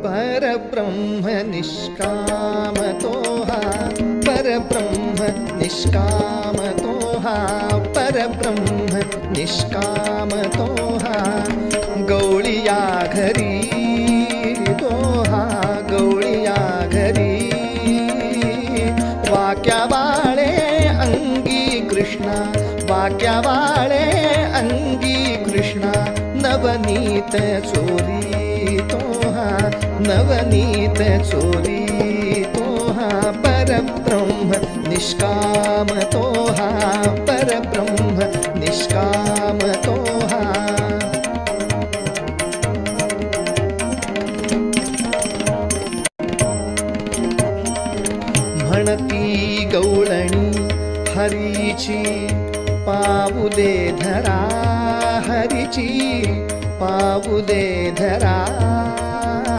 परब्रह्म निष्कामतो हा परब्रह्म निष्कामतो हा परब्रह्म निष्कामतो हा गवळिया घरी दोहा गवळिया घरी वाक्या बाळे अंगी कृष्णा वाक्या बाळे अंगी कृष्णा नवनीत चोरी तोहा नवनीत चोरी तोहा परब्रह्म निष्काम तोहा परब्रह्म निष्काम तोहा म्हणती गवळणी हरीची पाऊले धरा हरीची पाऊले धरा